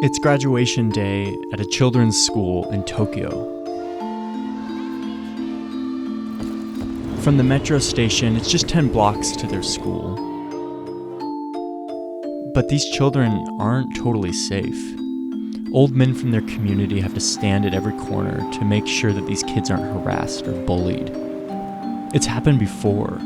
It's graduation day at a children's school in Tokyo. From the metro station, it's just 10 blocks to their school. But these children aren't totally safe. Old men from their community have to stand at every corner to make sure that these kids aren't harassed or bullied. It's happened before.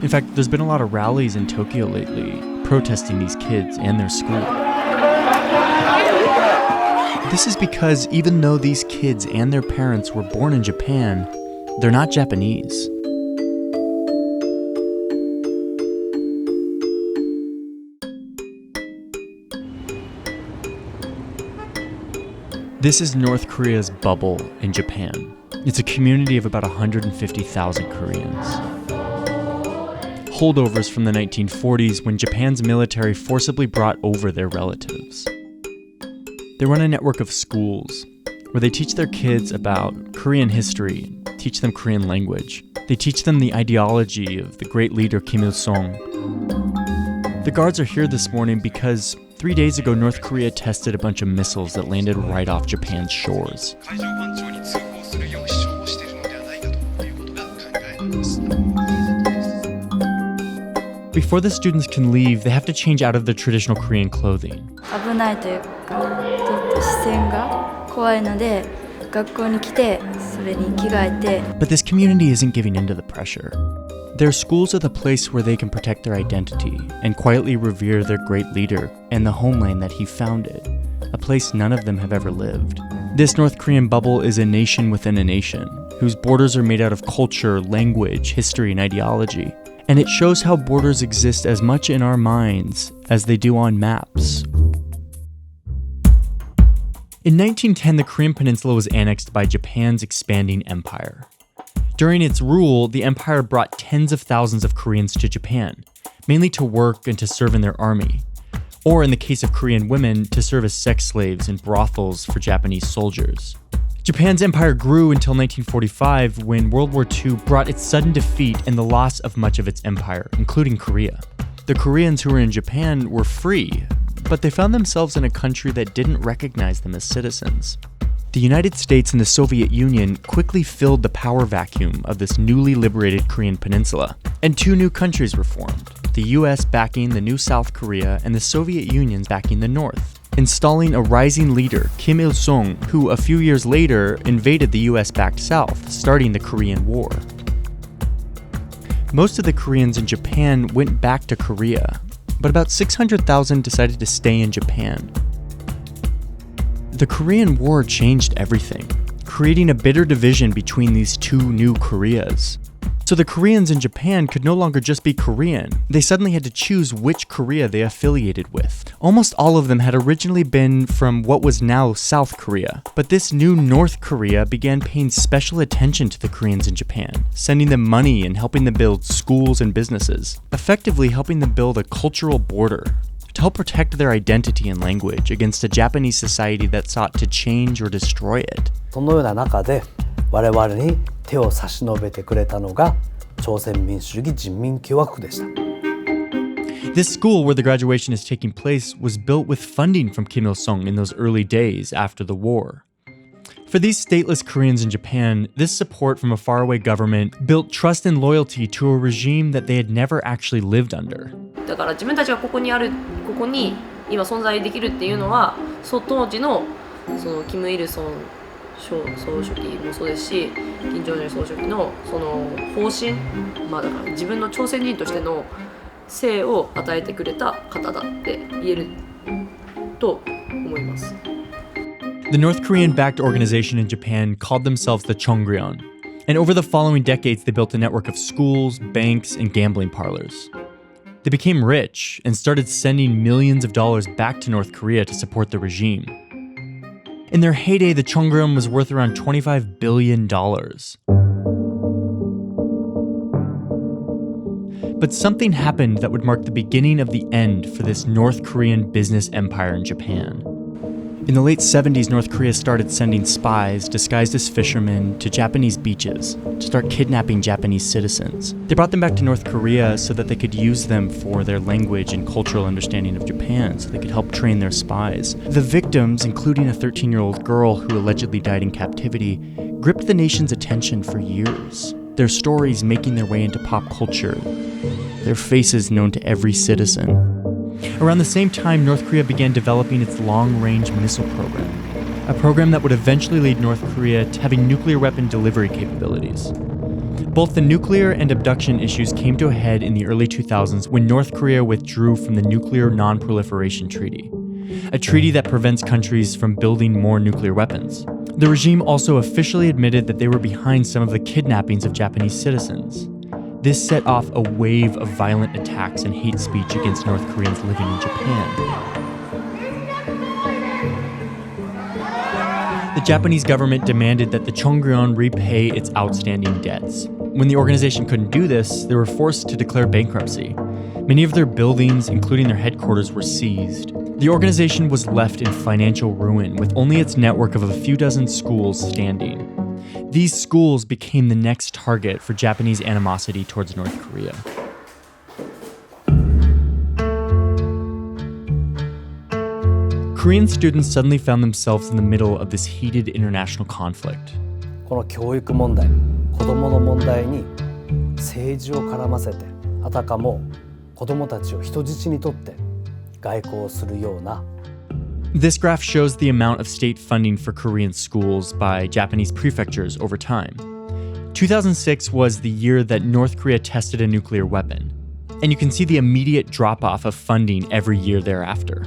In fact, there's been a lot of rallies in Tokyo lately, protesting these kids and their school. This is because even though these kids and their parents were born in Japan, they're not Japanese. This is North Korea's bubble in Japan. It's a community of about 150,000 Koreans. Holdovers from the 1940s when Japan's military forcibly brought over their relatives. They run a network of schools where they teach their kids about Korean history, teach them Korean language. They teach them the ideology of the great leader Kim Il-sung. The guards are here this morning because 3 days ago, North Korea tested a bunch of missiles that landed right off Japan's shores. Before the students can leave, they have to change out of their traditional Korean clothing. But this community isn't giving in to the pressure. Their schools are the place where they can protect their identity and quietly revere their great leader and the homeland that he founded, a place none of them have ever lived. This North Korean bubble is a nation within a nation, whose borders are made out of culture, language, history, and ideology. And it shows how borders exist as much in our minds as they do on maps. In 1910, the Korean peninsula was annexed by Japan's expanding empire. During its rule, the empire brought tens of thousands of Koreans to Japan, mainly to work and to serve in their army, or in the case of Korean women, to serve as sex slaves in brothels for Japanese soldiers. Japan's empire grew until 1945, when World War II brought its sudden defeat and the loss of much of its empire, including Korea. The Koreans who were in Japan were free, but they found themselves in a country that didn't recognize them as citizens. The United States and the Soviet Union quickly filled the power vacuum of this newly liberated Korean peninsula, and two new countries were formed, the US backing the new South Korea and the Soviet Union backing the North, installing a rising leader, Kim Il-sung, who a few years later invaded the US-backed South, starting the Korean War. Most of the Koreans in Japan went back to Korea, but about 600,000 decided to stay in Japan. The Korean War changed everything, creating a bitter division between these two new Koreas. So the Koreans in Japan could no longer just be Korean. They suddenly had to choose which Korea they affiliated with. Almost all of them had originally been from what was now South Korea. But this new North Korea began paying special attention to the Koreans in Japan, sending them money and helping them build schools and businesses, effectively helping them build a cultural border to help protect their identity and language against a Japanese society that sought to change or destroy it. そのような中で我々に手を差し伸べてくれたのが朝鮮民主主義人民共和国でした。 This school where the graduation is taking place was built with funding from Kim Il-sung in those early days after the war. For these stateless Koreans in Japan, this support from a faraway government built trust and loyalty to a regime that they had never actually lived under. だから自分たちがここに今存在できるっていうのは、当時のそのキム・イルソン総書記もそうですし、金正恩総書記のその方針、だから自分の朝鮮人としての生を与えてくれた方だって言えると思います。The North Korean-backed organization in Japan called themselves the Chongryeon, and over the following decades they built a network of schools, banks, and gambling parlors. They became rich and started sending millions of dollars back to North Korea to support the regime. In their heyday, the Chongryeon was worth around $25 billion. But something happened that would mark the beginning of the end for this North Korean business empire in Japan. In the late 70s, North Korea started sending spies disguised as fishermen to Japanese beaches to start kidnapping Japanese citizens. They brought them back to North Korea so that they could use them for their language and cultural understanding of Japan, so they could help train their spies. The victims, including a 13-year-old girl who allegedly died in captivity, gripped the nation's attention for years, their stories making their way into pop culture, their faces known to every citizen. Around the same time, North Korea began developing its long-range missile program, a program that would eventually lead North Korea to having nuclear weapon delivery capabilities. Both the nuclear and abduction issues came to a head in the early 2000s when North Korea withdrew from the Nuclear Non-Proliferation Treaty, a treaty that prevents countries from building more nuclear weapons. The regime also officially admitted that they were behind some of the kidnappings of Japanese citizens. This set off a wave of violent attacks and hate speech against North Koreans living in Japan. The Japanese government demanded that the jong-un repay its outstanding debts. When the organization couldn't do this, they were forced to declare bankruptcy. Many of their buildings, including their headquarters, were seized. The organization was left in financial ruin, with only its network of a few dozen schools standing. These schools became the next target for Japanese animosity towards North Korea. Korean students suddenly found themselves in the middle of this heated international conflict. この教育問題、子どもの問題に政治を絡ませて、あたかも子どもたちを人質にとって外交をするような。This graph shows the amount of state funding for Korean schools by Japanese prefectures over time. 2006 was the year that North Korea tested a nuclear weapon, and you can see the immediate drop-off of funding every year thereafter.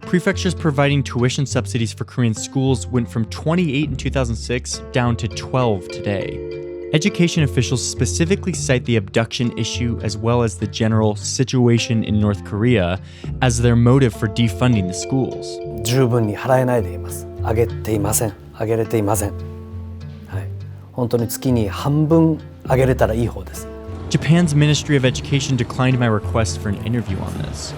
Prefectures providing tuition subsidies for Korean schools went from 28 in 2006 down to 12 today. Education officials specifically cite the abduction issue as well as the general situation in North Korea as their motive for defunding the schools. 十分に払えないでいます。上げていません。上げれていません。はい。本当に月に半分上げれたらいい方です。Japan's Ministry of Education declined my request for an interview on this.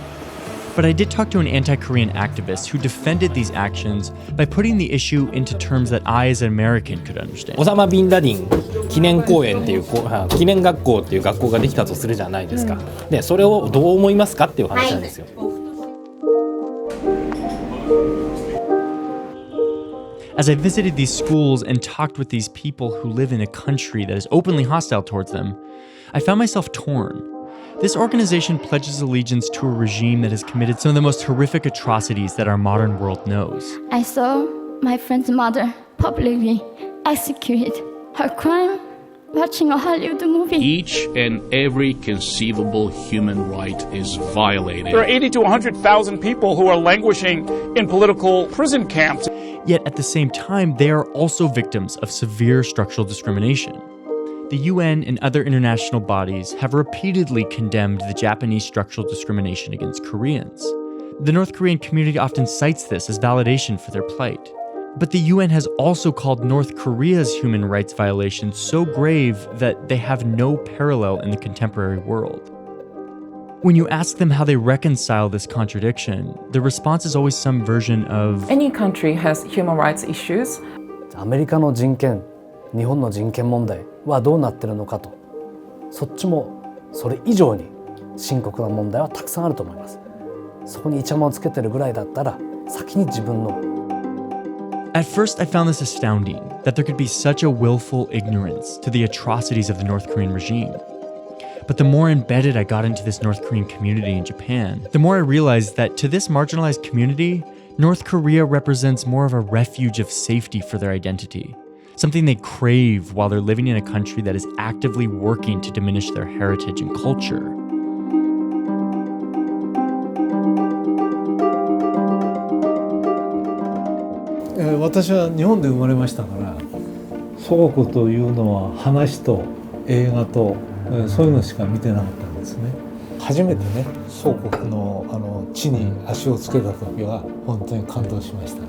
But I did talk to an anti-Korean activist who defended these actions by putting the issue into terms that I as an American could understand. オサマ・ビンラディン記念公園っていう記念学校っていう学校ができたとするじゃないですか。で、それをどう思いますかっていう話なんですよ。As I visited these schools and talked with these people who live in a country that is openly hostile towards them, I found myself torn. This organization pledges allegiance to a regime that has committed some of the most horrific atrocities that our modern world knows. I saw my friend's mother publicly executed. Her crime? Watching a Hollywood movie. Each and every conceivable human right is violated. There are 80 to 100,000 people who are languishing in political prison camps. Yet at the same time, they are also victims of severe structural discrimination. The UN and other international bodies have repeatedly condemned the Japanese structural discrimination against Koreans. The North Korean community often cites this as validation for their plight. But the UN has also called North Korea's human rights violations so grave that they have no parallel in the contemporary world. When you ask them how they reconcile this contradiction, the response is always some version of Any country has human rights issues. アメリカの人権、日本の人権問題はどうなってるのかと、そっちもそれ以上に深刻な問題はたくさんあると思います。そこにイチャモンをつけてるぐらいだったら、先に自分の。At first, I found this astounding, that there could be such a willful ignorance to the atrocities of the North Korean regime. But the more embedded I got into this North Korean community in Japan, the more I realized that to this marginalized community, North Korea represents more of a refuge of safety for their identity, something they crave while they're living in a country that is actively working to diminish their heritage and culture. I 私は日本で生まれましたから、祖国というのは話と映画とそういうのしか見てなかったんですね。初めてね、祖国の地に足をつけた時は本当に感動しましたね。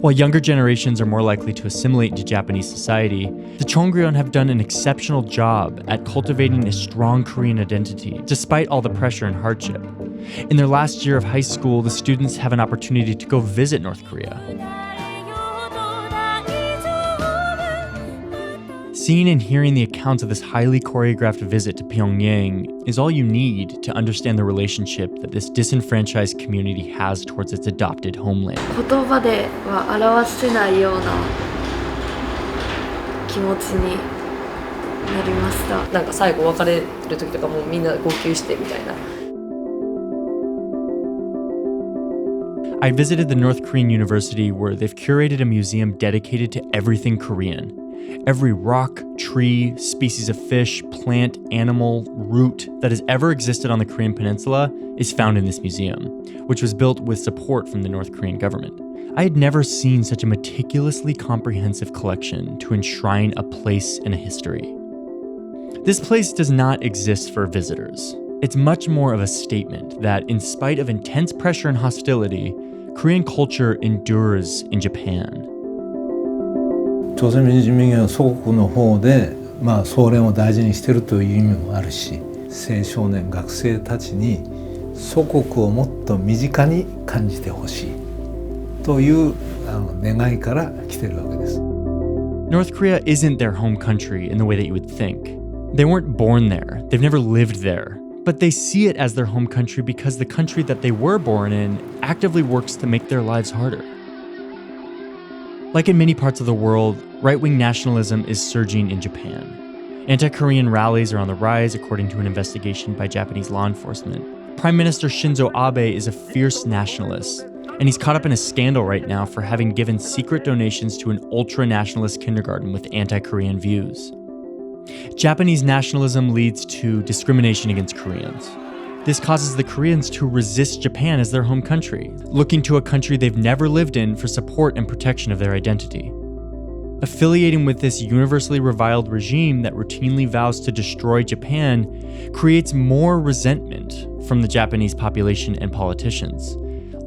While younger generations are more likely to assimilate into Japanese society, the Chongryeon have done an exceptional job at cultivating a strong Korean identity, despite all the pressure and hardship. In their last year of high school, the students have an opportunity to go visit North Korea. Seeing and hearing the accounts of this highly choreographed visit to Pyongyang is all you need to understand the relationship that this disenfranchised community has towards its adopted homeland. 言葉では表せないような気持ちになりました。なんか最後別れる時とかもみんな号泣してみたいな。I visited the North Korean university where they've curated a museum dedicated to everything Korean. Every rock, tree, species of fish, plant, animal, root that has ever existed on the Korean peninsula is found in this museum, which was built with support from the North Korean government. I had never seen such a meticulously comprehensive collection to enshrine a place and a history. This place does not exist for visitors. It's much more of a statement that, in spite of intense pressure and hostility, Korean culture endures in Japan. 朝鮮民主主義の祖国の方で、総連を大事にしているという意味もあるし、青少年学生たちに祖国をもっと身近に感じてほしいという願いから来ているわけです。North Korea isn't their home country in the way that you would think. They weren't born there. They've never lived there. But they see it as their home country because the country that they were born in actively works to make their lives harder. Like in many parts of the world, right-wing nationalism is surging in Japan. Anti-Korean rallies are on the rise, according to an investigation by Japanese law enforcement. Prime Minister Shinzo Abe is a fierce nationalist, and he's caught up in a scandal right now for having given secret donations to an ultra-nationalist kindergarten with anti-Korean views. Japanese nationalism leads to discrimination against Koreans. This causes the Koreans to resist Japan as their home country, looking to a country they've never lived in for support and protection of their identity. Affiliating with this universally reviled regime that routinely vows to destroy Japan creates more resentment from the Japanese population and politicians,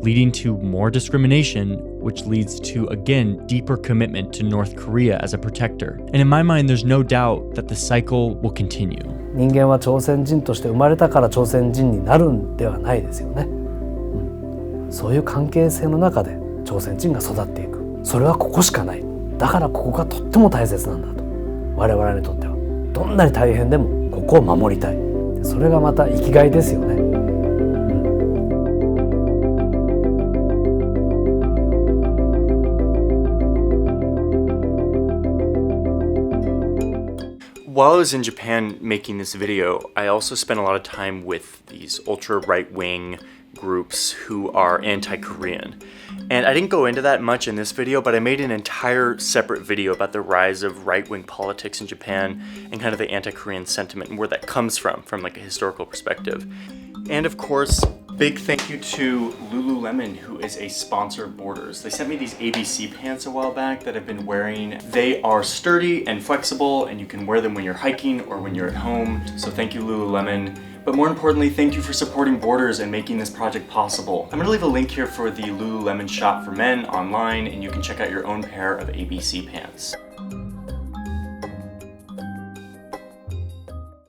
leading to more discrimination, which leads to, again, deeper commitment to North Korea as a protector. And in my mind, there's no doubt that the cycle will continue. 人間は朝鮮人として生まれたから朝鮮人になるんではないですよね。そういう関係性の中で朝鮮人が育っていく。それはここしかない。だからここがとっても大切なんだと。我々にとってはどんなに大変でもここを守りたい。それがまた生きがいですよね。While I was in Japan making this video, I also spent a lot of time with these ultra right-wing groups who are anti-Korean. And I didn't go into that much in this video, but I made an entire separate video about the rise of right-wing politics in Japan and kind of the anti-Korean sentiment and where that comes from like a historical perspective. And of course, big thank you to Lululemon, who is a sponsor of Borders. They sent me these ABC pants a while back that I've been wearing. They are sturdy and flexible, and you can wear them when you're hiking or when you're at home. So thank you, Lululemon. But more importantly, thank you for supporting Borders and making this project possible. I'm gonna leave a link here for the Lululemon shop for men online, and you can check out your own pair of ABC pants.